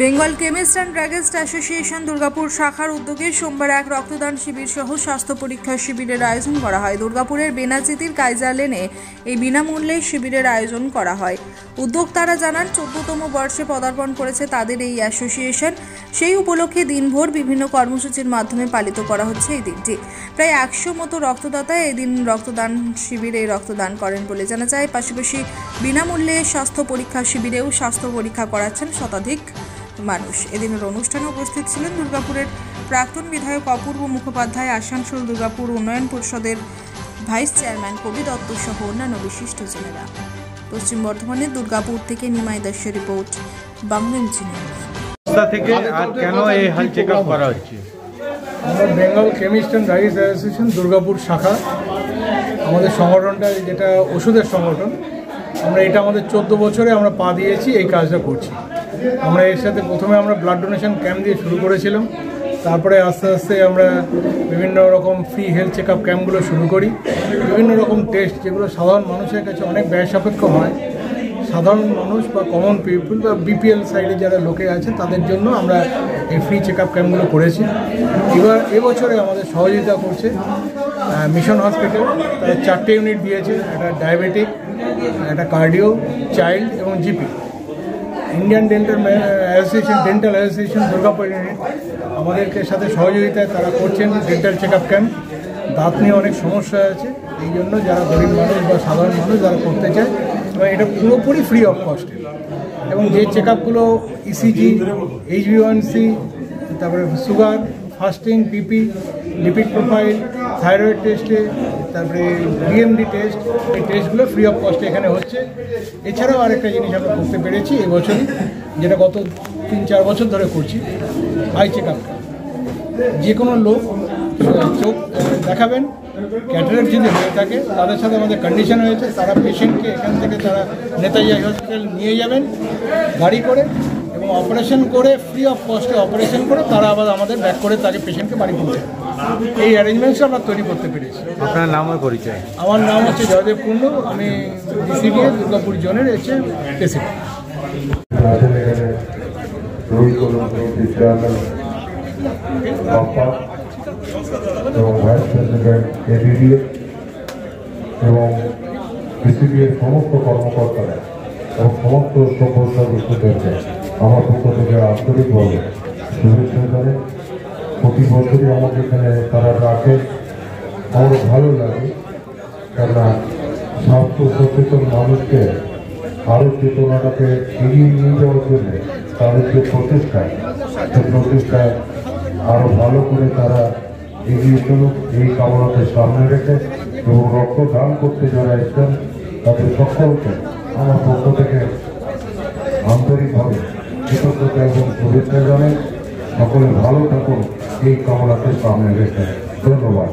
Bengal chemist and druggist association Durgapur শাখার উদ্যোগে সোমবার এক রক্তদান শিবির সহ স্বাস্থ্য পরীক্ষা শিবিরের আয়োজন করা হয়। দুর্গাপুরের বেনাচিতির কাইজার লেনে এই বিনামূল্যে শিবিরের আয়োজন করা হয়। উদ্যোক্তারা জানান 14তম বর্ষে পদার্পণ করেছে তাদের এই অ্যাসোসিয়েশন। সেই উপলক্ষে দিনভর বিভিন্ন কর্মসূচির মাধ্যমে পালিত করা হচ্ছে এই দিনটি। প্রায় 100 মতো রক্তদাতা এদিন রক্তদান শিবিরে রক্তদান করেন বলে জানা যায়। পাশাপাশি বিনামূল্যে স্বাস্থ্য পরীক্ষা শিবিরেও স্বাস্থ্য পরীক্ষা করাচ্ছেন শতাধিক মানুষ। এদিনের অনুষ্ঠানে উপস্থিত ছিলেন দুর্গাপুরের প্রাক্তন বিধায়ক অপূর্ব মুখোপাধ্যায়, আসানসোল দুর্গাপুর উন্নয়ন পরিষদের ভাইস চেয়ারম্যান কবি দত্ত সহ অন্যান্য বিশিষ্টজনেরা। পশ্চিম বর্ধমানের দুর্গাপুর থেকে নিমাই দাসের রিপোর্ট, বাংলা নিউজ। থেকে আর কেন এই হেলথ চেকআপ করা হচ্ছে? আমরা Bengal chemist and druggist association Durgapur শাখা, আমাদের সংগঠনটা যেটা ওষুধের সংগঠন, আমরা এটা আমাদের 14 বছরে আমরা পা দিয়েছি এই কাজটা করছি। আমরা এর সাথে প্রথমে আমরা ব্লাড ডোনেশন ক্যাম্প দিয়ে শুরু করেছিলাম, তারপরে আস্তে আস্তে আমরা বিভিন্ন রকম ফ্রি হেলথ চেক আপ ক্যাম্পগুলো শুরু করি। বিভিন্ন রকম টেস্ট যেগুলো সাধারণ মানুষের কাছে অনেক ব্যয় সাপেক্ষ হয়, সাধারণ মানুষ বা কমন পিপল বা বিপিএল সাইডে যারা লোকে আছে তাদের জন্য আমরা এই ফ্রি চেক আপ ক্যাম্পগুলো করেছি। এবার এবছরে আমাদের সহযোগিতা করছে মিশন হসপিটাল, তারা 4টে ইউনিট দিয়েছে, একটা ডায়াবেটিক, একটা কার্ডিও, চাইল্ড এবং GP. Indian dental association Durgapur unit আমাদেরকে সাথে সহযোগিতায় তারা করছেন ডেন্টাল চেক আপ ক্যাম্প। দাঁত নিয়ে অনেক সমস্যা আছে, এই জন্য যারা গরিব মানুষ বা সাধারণ মানুষ যারা করতে চায়, এবং এটা পুরোপুরি ফ্রি অফ কস্টে। এবং যে চেক আপগুলো ইসিজি, HbA1c, তারপরে sugar, fasting, BP, lipid profile, thyroid টেস্টে, তারপরে ডিএমডি টেস্ট, এই টেস্টগুলো ফ্রি অফ কস্টে এখানে হচ্ছে। এছাড়াও আরেকটা জিনিস আমরা করতে পেরেছি এবছরই, যেটা গত 3-4 বছর ধরে করছি, আই চেক আপ। যে কোনো লোক চোখ দেখাবেন, ক্যাটারাক্ট যদি হয়ে থাকে, তাদের সাথে আমাদের কন্ডিশন হয়েছে, তারা পেশেন্টকে এখান থেকে তারা নেতাজি আই হসপিটাল নিয়ে যাবেন গাড়ি করে, এবং অপারেশন করে ফ্রি অফ কস্টে অপারেশন করে তারা আবার আমাদের ব্যাক করে তাকে পেশেন্টকে বাড়ি পৌঁছে। এই অ্যারেঞ্জমেন্টস আমরা তৈরি করতে পেরেছি। আপনার নাম ও পরিচয়? আমার নাম হচ্ছে জয়দেব কুন্ডু, আমি ডিসিবিএ দুর্গাপুর জোনের হচ্ছে প্রেসিডেন্ট। এবং ভাইস প্রেসিডেন্ট এবিডিএ এবং ডিসিবিএর সমস্ত কর্মকর্তারা এবং সমস্ত সদস্যদেরকে আমার পক্ষ থেকে আন্তরিকভাবে শুভেচ্ছা জানাই। প্রতি বছরই আমাকে এখানে তারা রাখে, আমার ভালো লাগে, কেননা স্বাস্থ্য সচেতন মানুষকে আরও চেতনাটাকে এগিয়ে নিয়ে যাওয়ার জন্য তাদের যে প্রচেষ্টায় আরও ভালো করে তারা এগিয়ে চলুক এই কামনাকে সামনে রেখে, এবং রক্তদান করতে যারা এসছেন তাদের সকলকে আমার পক্ষ থেকে আন্তরিকভাবে কৃতজ্ঞতা এবং শুভেচ্ছা জানাই। সকলে ভালো থাকুন এই কামনাকে সামনে রেখে। ধন্যবাদ।